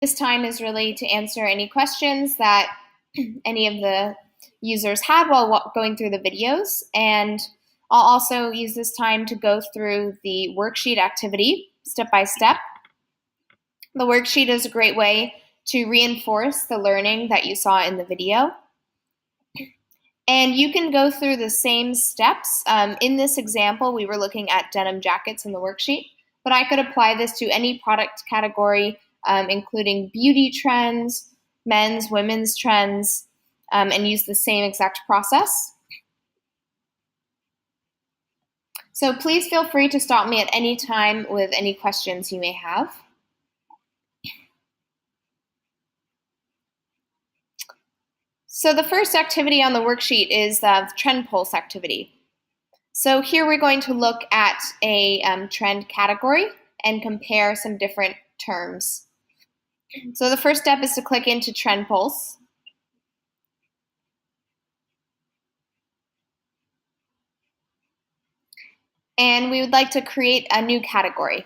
This time is really to answer any questions that any of the users had while going through the videos. And I'll also use this time to go through the worksheet activity step by step. The worksheet is a great way to reinforce the learning that you saw in the video. And you can go through the same steps. In this example, we were looking at denim jackets in the worksheet, but I could apply this to any product category, including beauty trends, men's, women's trends, and use the same exact process. So please feel free to stop me at any time with any questions you may have. So the first activity on the worksheet is the trend pulse activity. So here we're going to look at a trend category and compare some different terms. So the first step is to click into Trend Pulse. And we would like to create a new category.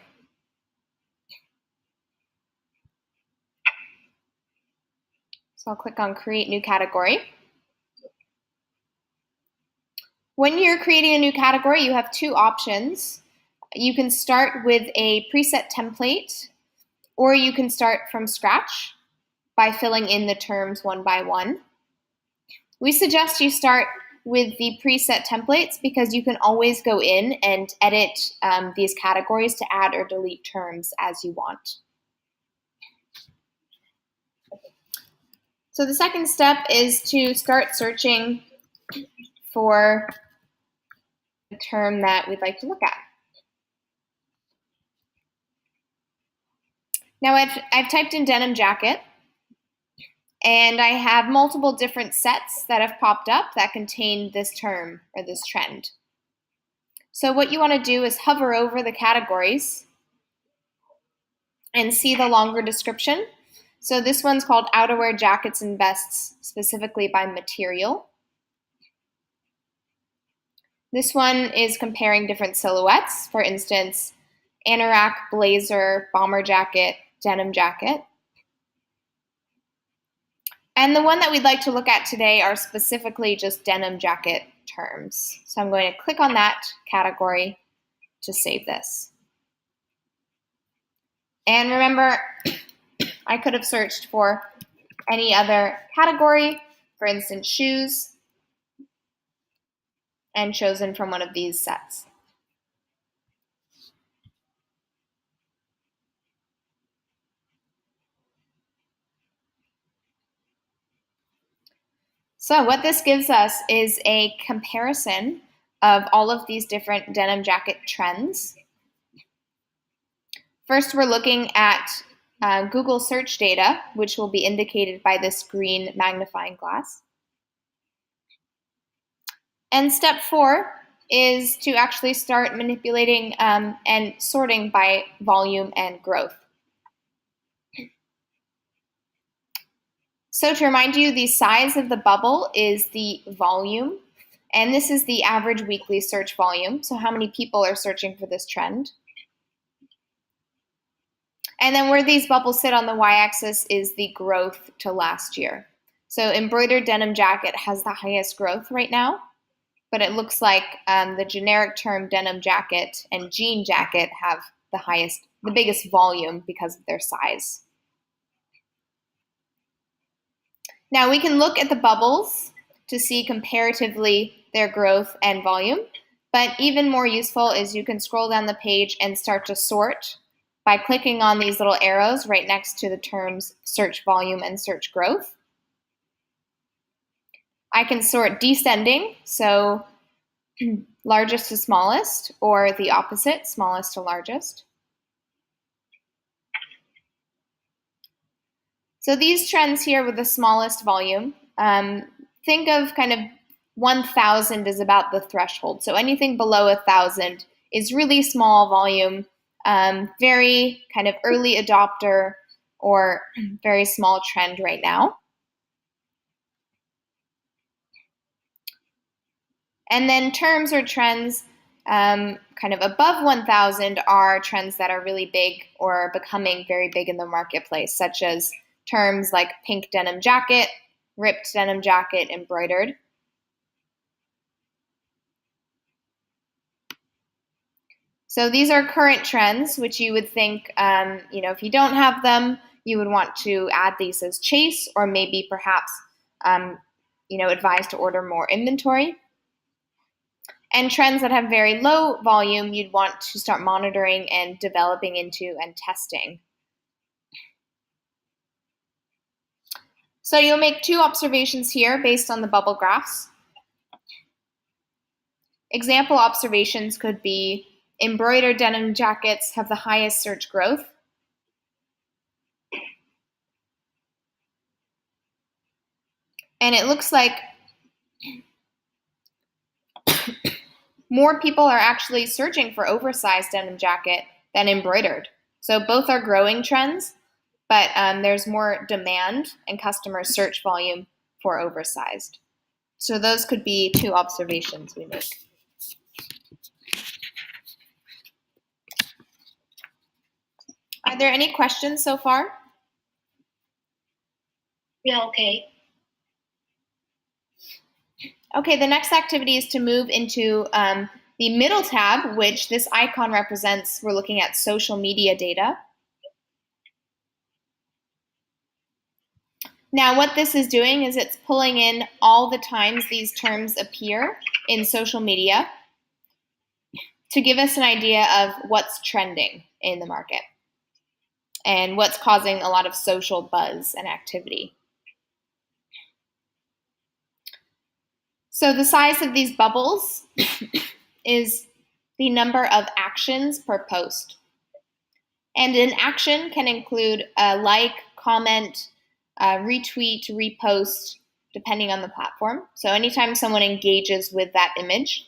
So I'll click on Create New Category. When you're creating a new category, you have two options. You can start with a preset template, or you can start from scratch by filling in the terms one by one. We suggest you start with the preset templates because you can always go in and edit these categories to add or delete terms as you want. So the second step is to start searching for the term that we'd like to look at. Now I've typed in denim jacket, and I have multiple different sets that have popped up that contain this term or this trend. So what you want to do is hover over the categories and see the longer description. So this one's called outerwear jackets and vests, specifically by material. This one is comparing different silhouettes, for instance, anorak, blazer, bomber jacket, denim jacket. And the one that we'd like to look at today are specifically just denim jacket terms. So I'm going to click on that category to save this. And remember, I could have searched for any other category, for instance, shoes, and chosen from one of these sets. So what this gives us is a comparison of all of these different denim jacket trends. First, we're looking at Google search data, which will be indicated by this green magnifying glass. And step 4 is to actually start manipulating and sorting by volume and growth. So to remind you, the size of the bubble is the volume, and this is the average weekly search volume, so how many people are searching for this trend. And then where these bubbles sit on the y-axis is the growth to last year. So embroidered denim jacket has the highest growth right now, but it looks like the generic term denim jacket and jean jacket have the biggest volume because of their size. Now we can look at the bubbles to see comparatively their growth and volume, but even more useful is you can scroll down the page and start to sort by clicking on these little arrows right next to the terms search volume and search growth. I can sort descending, so largest to smallest, or the opposite, smallest to largest. So these trends here with the smallest volume, think of kind of 1,000 is about the threshold. So anything below 1,000 is really small volume, very kind of early adopter or very small trend right now. And then terms or trends, Kind of above 1,000 are trends that are really big or becoming very big in the marketplace, such as terms like pink denim jacket, ripped denim jacket, embroidered. So these are current trends, which you would think, if you don't have them, you would want to add these as chase, or maybe perhaps, advise to order more inventory. And trends that have very low volume, you'd want to start monitoring and developing into and testing. So you'll make 2 observations here based on the bubble graphs. Example observations could be embroidered denim jackets have the highest search growth. And it looks like more people are actually searching for oversized denim jacket than embroidered. So both are growing trends, but there's more demand and customer search volume for oversized. So those could be 2 observations we make. Are there any questions so far? Yeah, okay. Okay, the next activity is to move into the middle tab, which this icon represents. We're looking at social media data. Now, what this is doing is it's pulling in all the times these terms appear in social media to give us an idea of what's trending in the market and what's causing a lot of social buzz and activity. So the size of these bubbles is the number of actions per post. And an action can include a like, comment, retweet, repost, depending on the platform. So anytime someone engages with that image.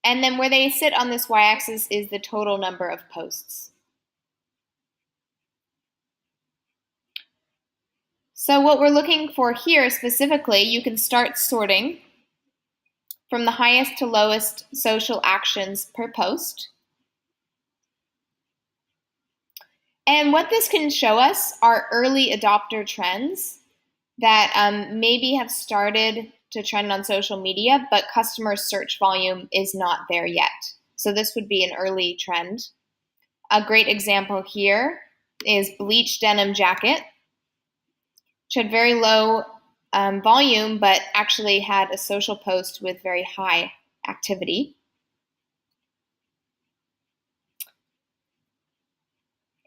And then where they sit on this y-axis is the total number of posts. So what we're looking for here specifically, you can start sorting from the highest to lowest social actions per post. And what this can show us are early adopter trends that maybe have started to trend on social media, but customer search volume is not there yet. So this would be an early trend. A great example here is bleached denim jacket, which had very low volume, but actually had a social post with very high activity.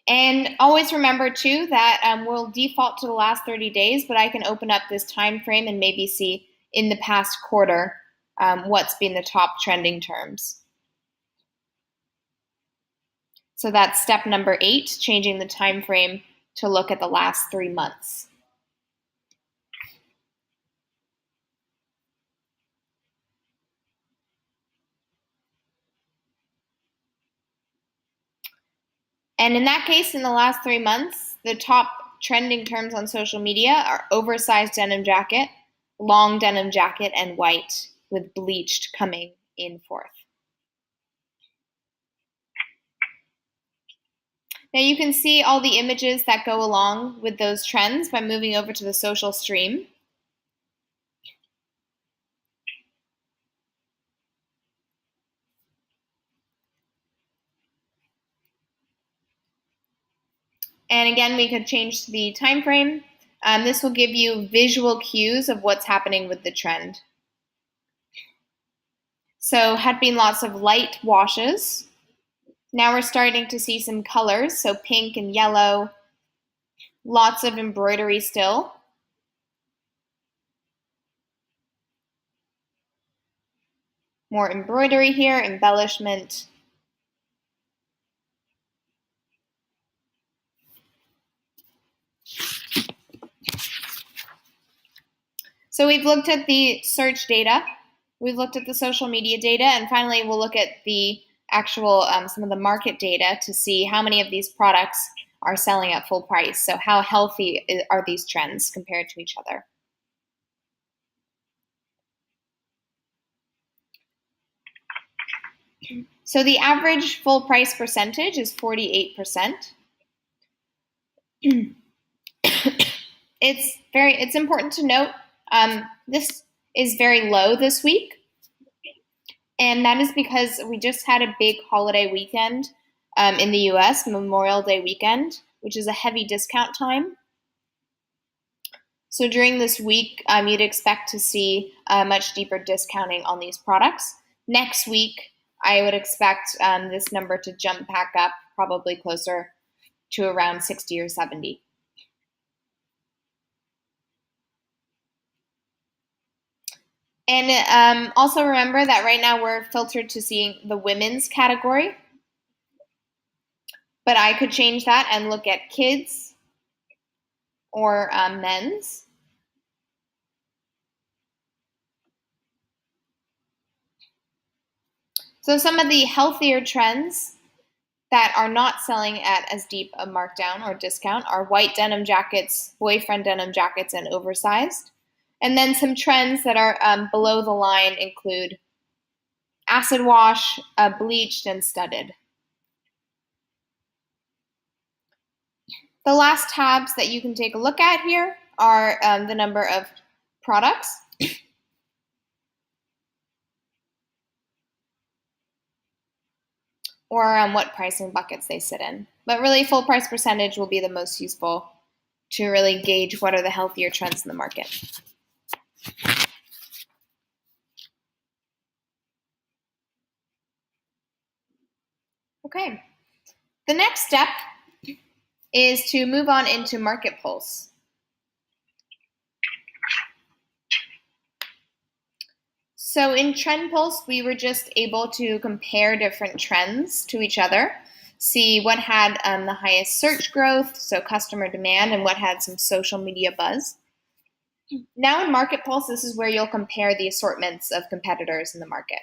And always remember too that we'll default to the last 30 days, but I can open up this time frame and maybe see in the past quarter what's been the top trending terms. So that's step number 8, changing the time frame to look at the last 3 months. And in that case, in the last 3 months, the top trending terms on social media are oversized denim jacket, long denim jacket, and white, with bleached coming in 4th. Now you can see all the images that go along with those trends by moving over to the social stream. And again, we could change the time frame. This will give you visual cues of what's happening with the trend. So had been lots of light washes. Now we're starting to see some colors, so pink and yellow. Lots of embroidery still. More embroidery here, embellishment. So we've looked at the search data, we've looked at the social media data, and finally we'll look at the actual, some of the market data to see how many of these products are selling at full price. So how healthy are these trends compared to each other? So the average full price percentage is 48%. It's important to note this is very low this week, and that is because we just had a big holiday weekend in the US, Memorial Day weekend, which is a heavy discount time. So during this week, you'd expect to see much deeper discounting on these products. Next week, I would expect this number to jump back up, probably closer to around 60 or 70. And also remember that right now we're filtered to seeing the women's category, but I could change that and look at kids or men's. So some of the healthier trends that are not selling at as deep a markdown or discount are white denim jackets, boyfriend denim jackets, and oversized. And then some trends that are below the line include acid wash, bleached, and studded. The last tabs that you can take a look at here are the number of products. Or what pricing buckets they sit in. But really, full price percentage will be the most useful to really gauge what are the healthier trends in the market. Okay, the next step is to move on into Market Pulse. So in Trend Pulse, we were just able to compare different trends to each other, see what had the highest search growth, so customer demand, and what had some social media buzz. Now in Market Pulse, this is where you'll compare the assortments of competitors in the market.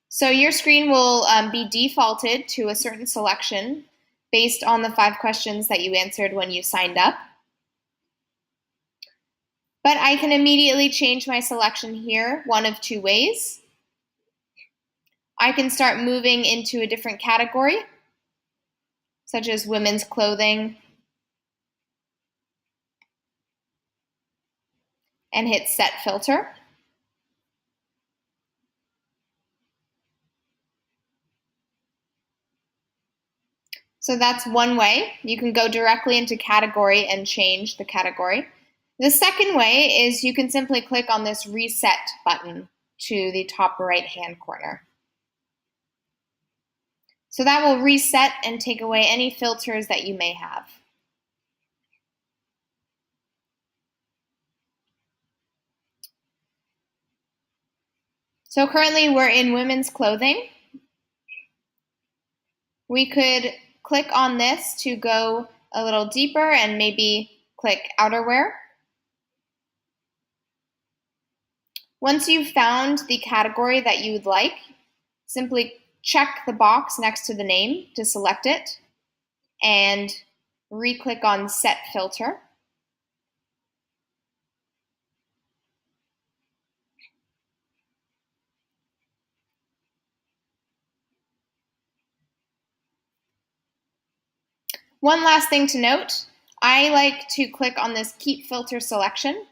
So your screen will be defaulted to a certain selection based on the 5 questions that you answered when you signed up. But I can immediately change my selection here one of 2 ways. I can start moving into a different category, such as women's clothing, and hit Set Filter. So that's one way. You can go directly into category and change the category. The second way is you can simply click on this Reset button to the top right-hand corner. So that will reset and take away any filters that you may have. So currently we're in women's clothing. We could click on this to go a little deeper and maybe click outerwear. Once you've found the category that you would like, simply check the box next to the name to select it and re-click on Set Filter. One last thing to note, I like to click on this Keep Filter Selection.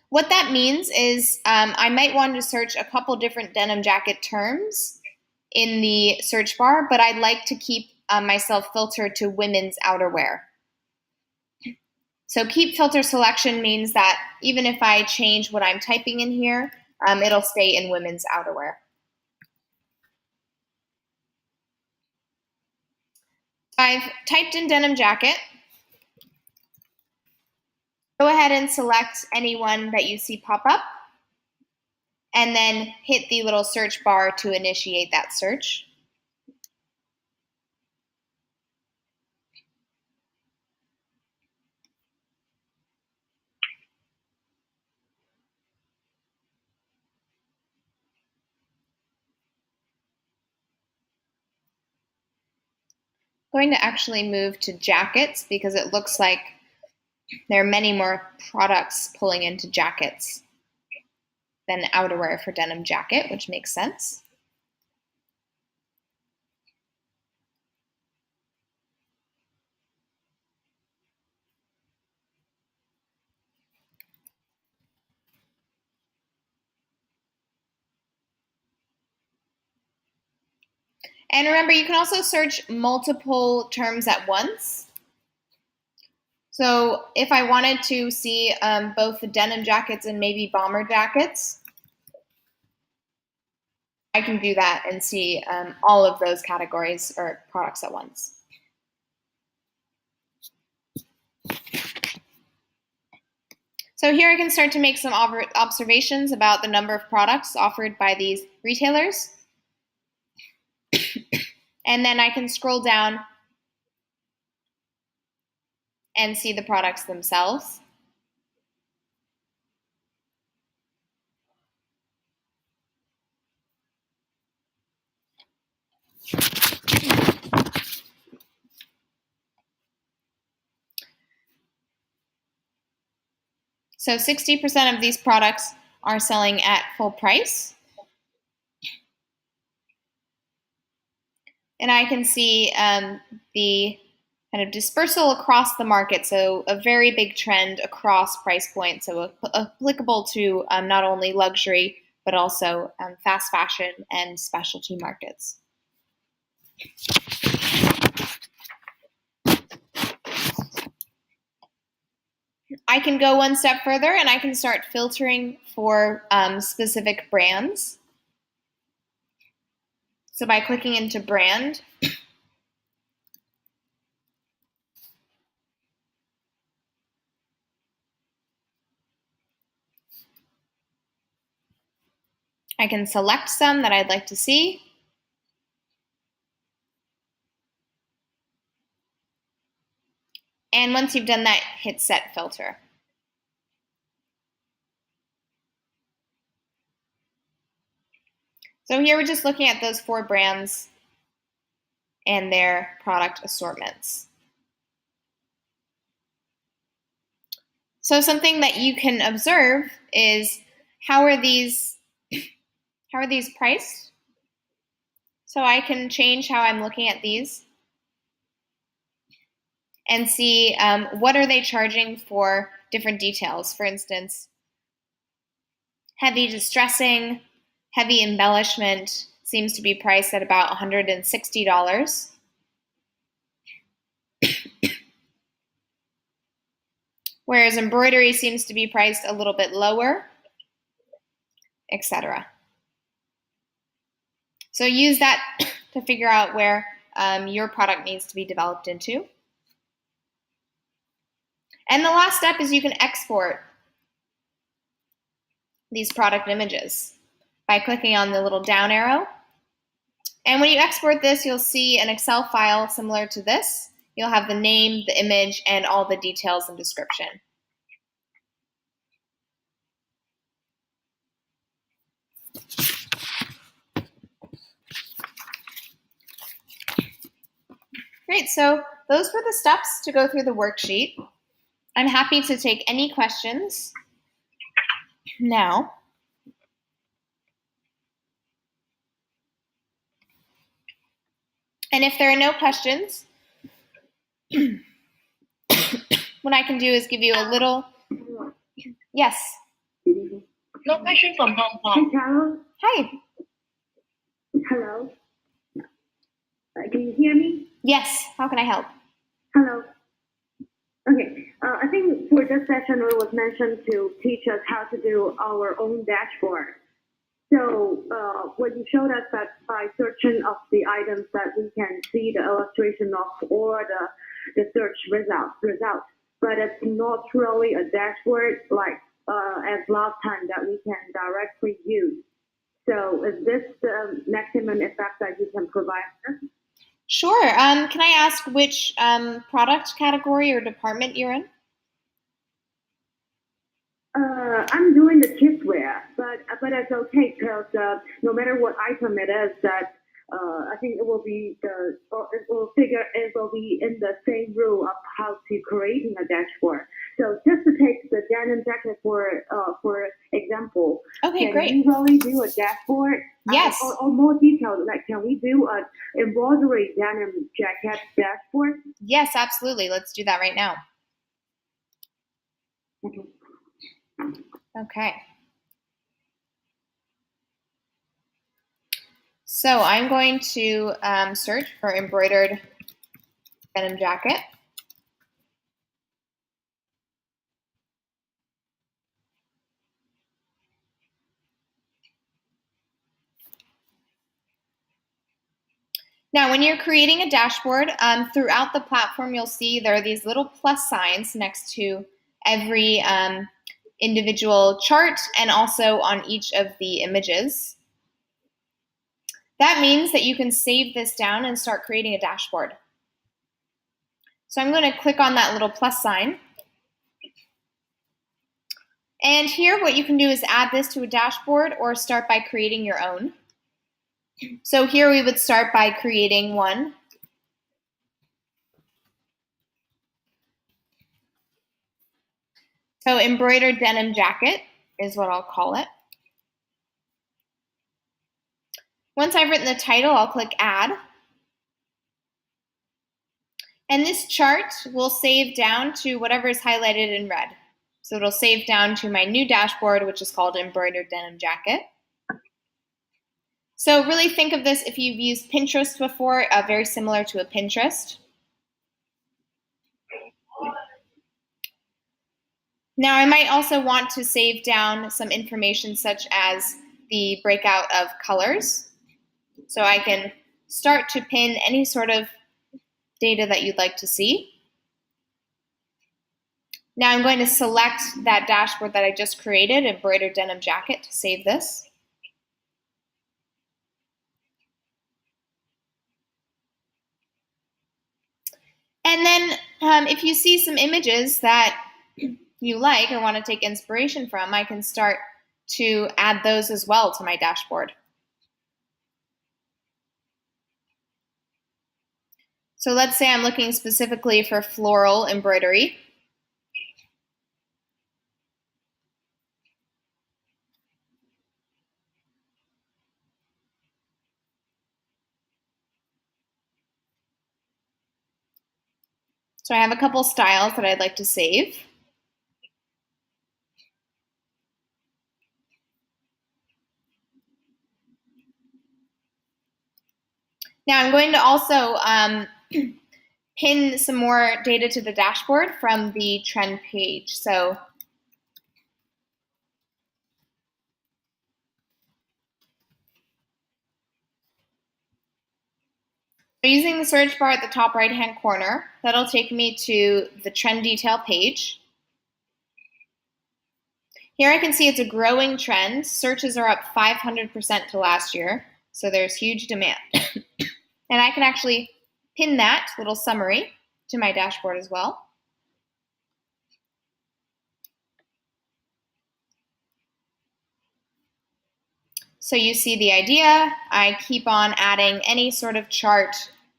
What that means is I might want to search a couple different denim jacket terms in the search bar, but I'd like to keep myself filtered to women's outerwear. So keep filter selection means that even if I change what I'm typing in here, it'll stay in women's outerwear. I've typed in denim jacket. Go ahead and select any one that you see pop up, and then hit the little search bar to initiate that search. I'm going to actually move to jackets because it looks like there are many more products pulling into jackets. than outerwear for denim jacket, which makes sense. And remember, you can also search multiple terms at once. So if I wanted to see both the denim jackets and maybe bomber jackets, I can do that and see all of those categories or products at once. So here I can start to make some observations about the number of products offered by these retailers. And then I can scroll down and see the products themselves. So 60% of these products are selling at full price. And I can see the kind of dispersal across the market, so a very big trend across price points, so applicable to not only luxury, but also fast fashion and specialty markets. I can go one step further and I can start filtering for specific brands. So by clicking into brand, I can select some that I'd like to see. And once you've done that, hit set filter. So here we're just looking at those 4 brands and their product assortments. So something that you can observe is how are these priced? So I can change how I'm looking at these and see what are they charging for different details. For instance, heavy distressing, heavy embellishment seems to be priced at about $160. Whereas embroidery seems to be priced a little bit lower, etc. So use that to figure out where your product needs to be developed into. And the last step is you can export these product images by clicking on the little down arrow. And when you export this, you'll see an Excel file similar to this. You'll have the name, the image, and all the details and description. Great, so those were the steps to go through the worksheet. I'm happy to take any questions now. And if there are no questions, what I can do is give you a little, yes. No question from Hong Kong. Hello. Hi. Hello. Can you hear me? Yes, how can I help? Hello. Okay. I think for this session it was mentioned to teach us how to do our own dashboard. So what you showed us that by searching of the items that we can see the illustration of or the search results, but it's not really a dashboard like as last time that we can directly use. So is this the maximum effect that you can provide us? Sure. Can I ask which product category or department you're in? I'm doing the kidswear, but it's okay because no matter what item it is, that I think it will be it will be in the same rule of how to creating a dashboard. So just to take the denim jacket for example, Okay, great. Can you really do a dashboard? Yes. Or more detailed, like can we do an embroidery denim jacket dashboard? Yes, absolutely. Let's do that right now. Okay. Okay. So I'm going to search for embroidered denim jacket. Now, when you're creating a dashboard, throughout the platform, you'll see there are these little plus signs next to every individual chart and also on each of the images. That means that you can save this down and start creating a dashboard. So I'm going to click on that little plus sign. And here what you can do is add this to a dashboard or start by creating your own. So here we would start by creating one. So embroidered denim jacket is what I'll call it. Once I've written the title, I'll click add. And this chart will save down to whatever is highlighted in red. So it'll save down to my new dashboard, which is called embroidered denim jacket. So really think of this, if you've used Pinterest before, very similar to a Pinterest. Now I might also want to save down some information such as the breakout of colors. So I can start to pin any sort of data that you'd like to see. Now I'm going to select that dashboard that I just created, embroidered denim jacket, to save this. And then if you see some images that you like or want to take inspiration from, I can start to add those as well to my dashboard. So let's say I'm looking specifically for floral embroidery. So I have a couple styles that I'd like to save. Now I'm going to also pin some more data to the dashboard from the trend page. So using the search bar at the top right-hand corner, that'll take me to the trend detail page. Here I can see it's a growing trend. Searches are up 500% to last year, so there's huge demand. And I can actually pin that little summary to my dashboard as well. So you see the idea. I keep on adding any sort of chart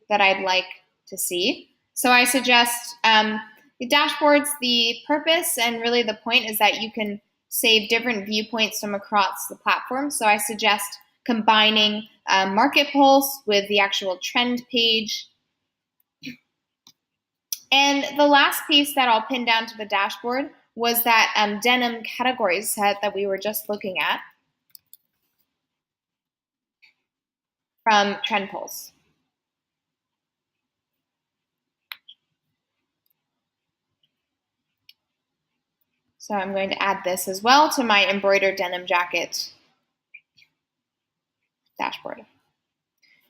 that I'd like to see. So I suggest the dashboards, the purpose and really the point is that you can save different viewpoints from across the platform. So I suggest combining market pulse with the actual trend page. And the last piece that I'll pin down to the dashboard was that denim categories set that we were just looking at from Trend Pulse. So I'm going to add this as well to my embroidered denim jacket dashboard.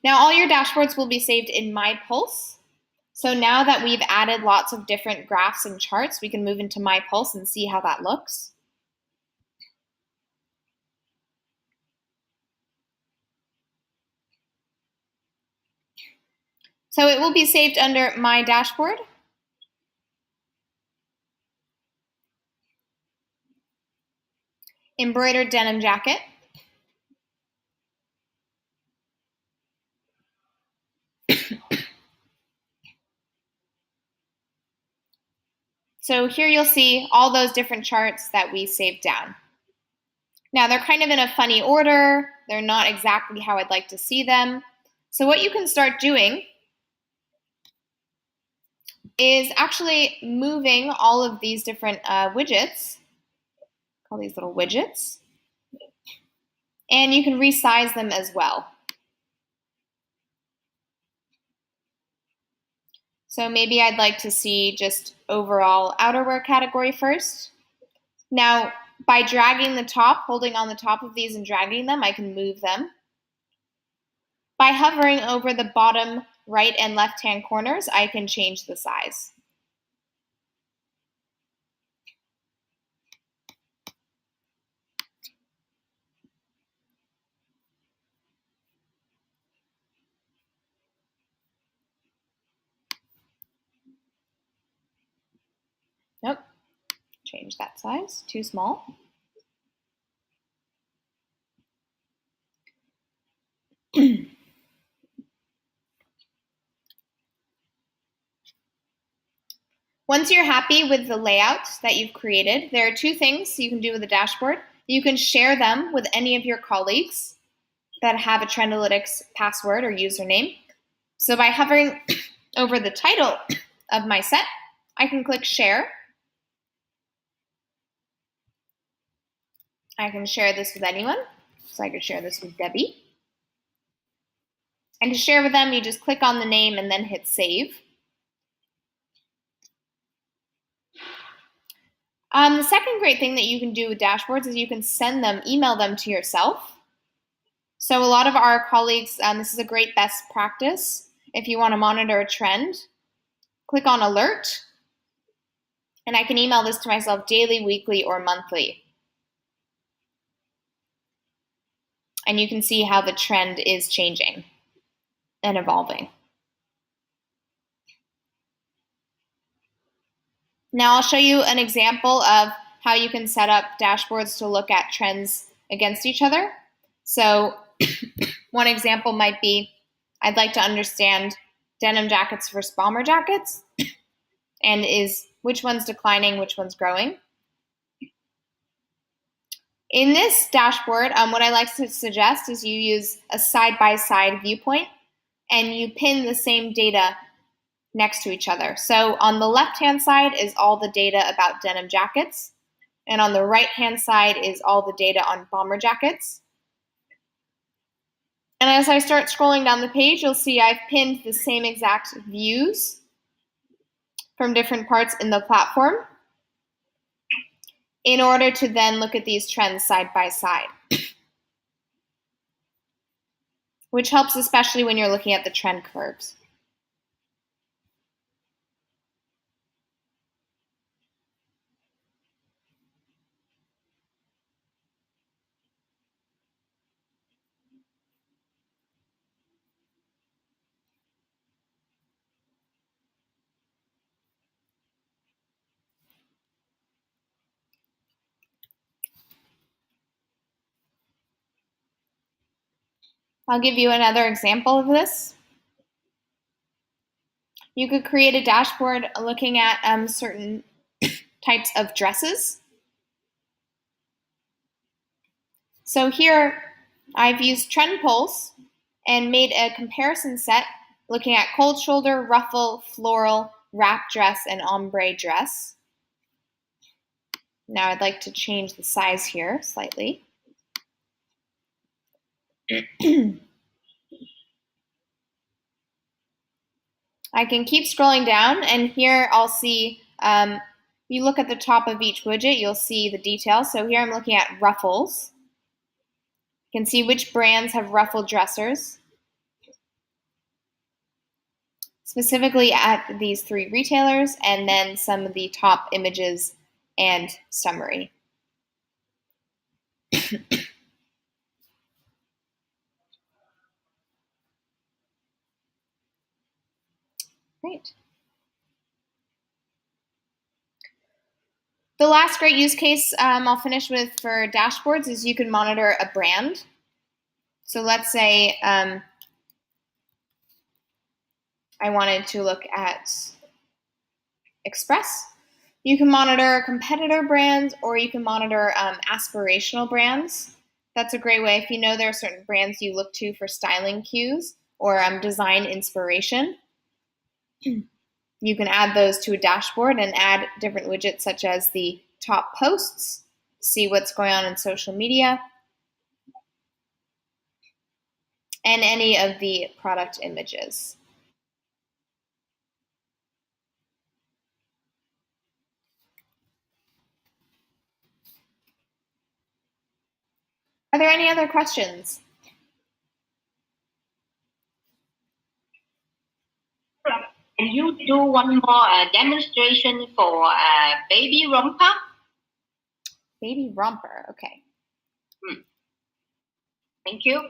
Now all your dashboards will be saved in My Pulse. So now that we've added lots of different graphs and charts, we can move into My Pulse and see how that looks. So it will be saved under My Dashboard. Embroidered denim jacket. So here you'll see all those different charts that we saved down. Now they're kind of in a funny order. They're not exactly how I'd like to see them. So what you can start doing is actually moving all of these different widgets, call these little widgets, and you can resize them as well. So maybe I'd like to see just overall outerwear category first. Now, by dragging the top, holding on the top of these and dragging them, I can move them. By hovering over the bottom right and left-hand corners, I can change the size. Nope, change that size, too small. Once you're happy with the layout that you've created, there are two things you can do with the dashboard. You can share them with any of your colleagues that have a Trendalytics password or username. So by hovering over the title of my set, I can click share. I can share this with anyone. So I could share this with Debbie. And to share with them, you just click on the name and then hit save. The second great thing that you can do with dashboards is you can send them, email them to yourself. So a lot of our colleagues, this is a great best practice. If you want to monitor a trend, click on alert, and I can email this to myself daily, weekly, or monthly. And you can see how the trend is changing and evolving. Now I'll show you an example of how you can set up dashboards to look at trends against each other. So one example might be, I'd like to understand denim jackets versus bomber jackets, and is which one's declining, which one's growing. In this dashboard, what I like to suggest is you use a side-by-side viewpoint and you pin the same data next to each other. So on the left-hand side is all the data about denim jackets, and on the right-hand side is all the data on bomber jackets. And as I start scrolling down the page, you'll see I've pinned the same exact views from different parts in the platform in order to then look at these trends side by side, which helps especially when you're looking at the trend curves. I'll give you another example of this. You could create a dashboard looking at certain types of dresses. So here I've used Trend Pulse and made a comparison set looking at cold shoulder, ruffle, floral, wrap dress, and ombre dress. Now I'd like to change the size here slightly. I can keep scrolling down, and here I'll see, you look at the top of each widget, you'll see the details. So here I'm looking at ruffles. You can see which brands have ruffle dressers, specifically at these three retailers, and then some of the top images and summary. Great. The last great use case I'll finish with for dashboards is you can monitor a brand. So let's say I wanted to look at Express. You can monitor competitor brands, or you can monitor aspirational brands. That's a great way if you know there are certain brands you look to for styling cues or design inspiration. You can add those to a dashboard and add different widgets such as the top posts, see what's going on in social media, and any of the product images. Are there any other questions? Can you do one more demonstration for baby romper? Baby romper, okay. Thank you.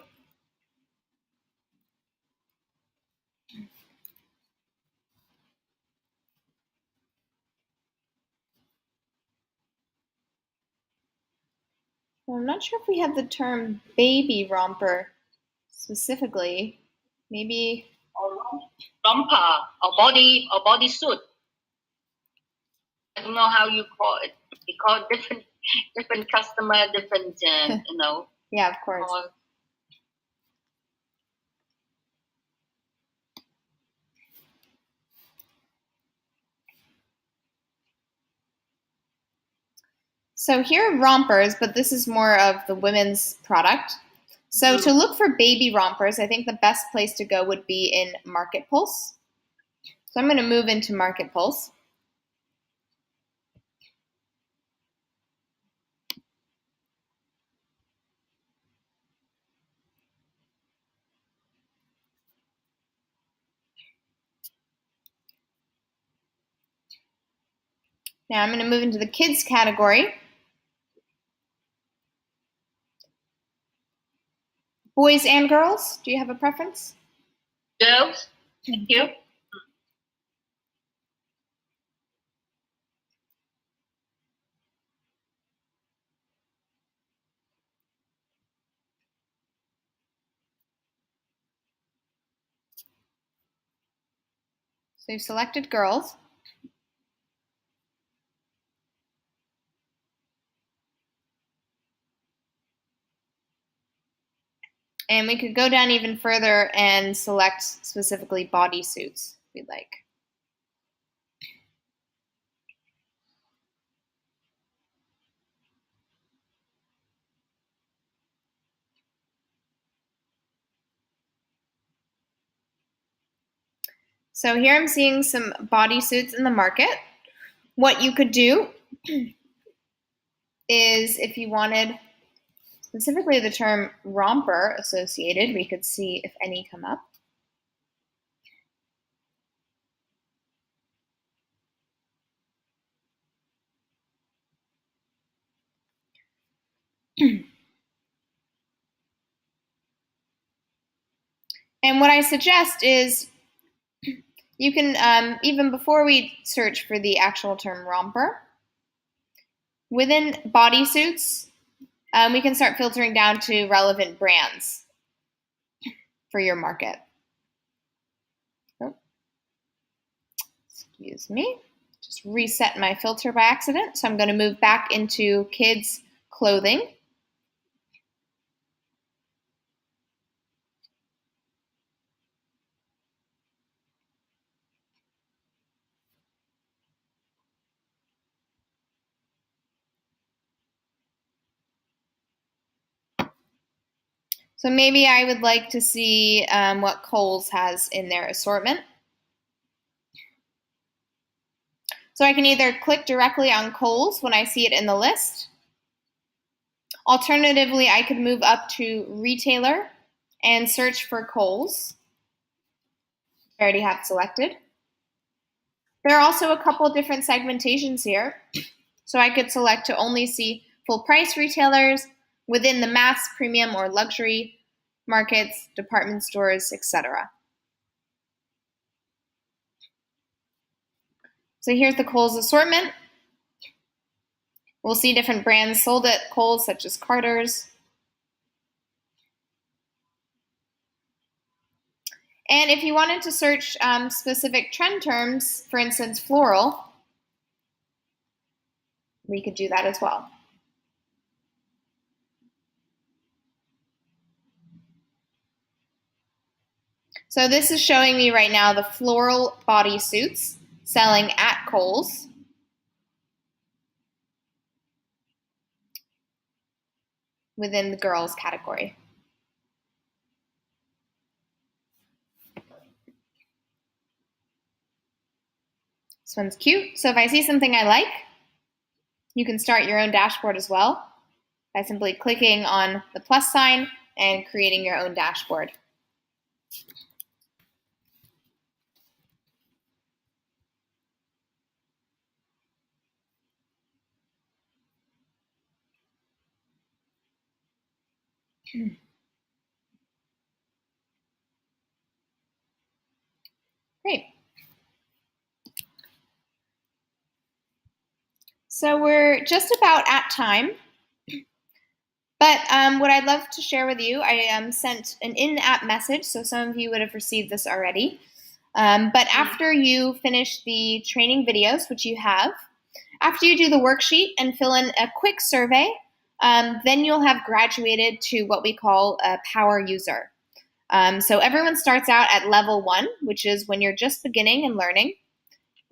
Well, I'm not sure if we have the term baby romper specifically. Maybe Romper or body suit. I don't know how you call it. We call different customer, different you know. Yeah, of course. So here are rompers, but this is more of the women's product. So to look for baby rompers, I think the best place to go would be in Market Pulse. So I'm going to move into Market Pulse. Now I'm going to move into the kids category. Boys and girls, do you have a preference? Girls, thank you. So you've selected girls. And we could go down even further and select specifically bodysuits if we'd like. So here I'm seeing some bodysuits in the market. What you could do is if you wanted specifically the term romper associated, we could see if any come up. And what I suggest is you can, even before we search for the actual term romper, within bodysuits, we can start filtering down to relevant brands for your market. Oh, excuse me, just reset my filter by accident. So I'm going to move back into kids clothing. So maybe I would like to see what Kohl's has in their assortment. So I can either click directly on Kohl's when I see it in the list. Alternatively, I could move up to retailer and search for Kohl's. I already have it selected. There are also a couple different segmentations here. So I could select to only see full price retailers within the mass, premium, or luxury markets, department stores, etc. So here's the Kohl's assortment. We'll see different brands sold at Kohl's, such as Carter's. And if you wanted to search specific trend terms, for instance, floral, we could do that as well. So this is showing me right now the floral bodysuits selling at Kohl's. Within the girls category. This one's cute. So if I see something I like, you can start your own dashboard as well by simply clicking on the plus sign and creating your own dashboard. Great. So we're just about at time, but what I'd love to share with you, I sent an in-app message, so some of you would have received this already. But after you finish the training videos, which you have, after you do the worksheet and fill in a quick survey, then you'll have graduated to what we call a power user. So everyone starts out at level 1, which is when you're just beginning and learning.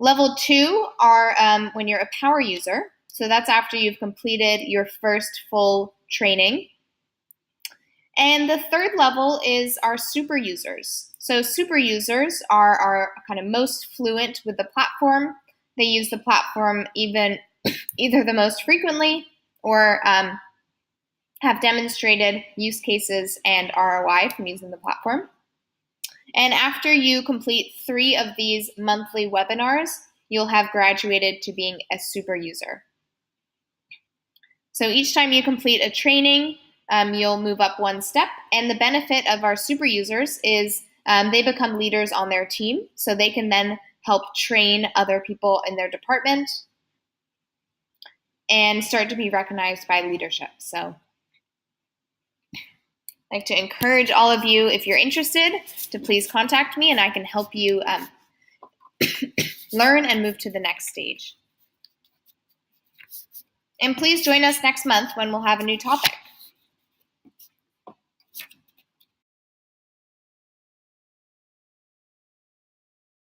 Level 2 are when you're a power user. So that's after you've completed your first full training. And the third level is our super users. So super users are kind of most fluent with the platform. They use the platform either the most frequently or have demonstrated use cases and ROI from using the platform. And after you complete 3 of these monthly webinars, you'll have graduated to being a super user. So each time you complete a training, you'll move up 1 step. And the benefit of our super users is they become leaders on their team, so they can then help train other people in their department and start to be recognized by leadership. So I'd like to encourage all of you, if you're interested, to please contact me and I can help you learn and move to the next stage. And please join us next month when we'll have a new topic.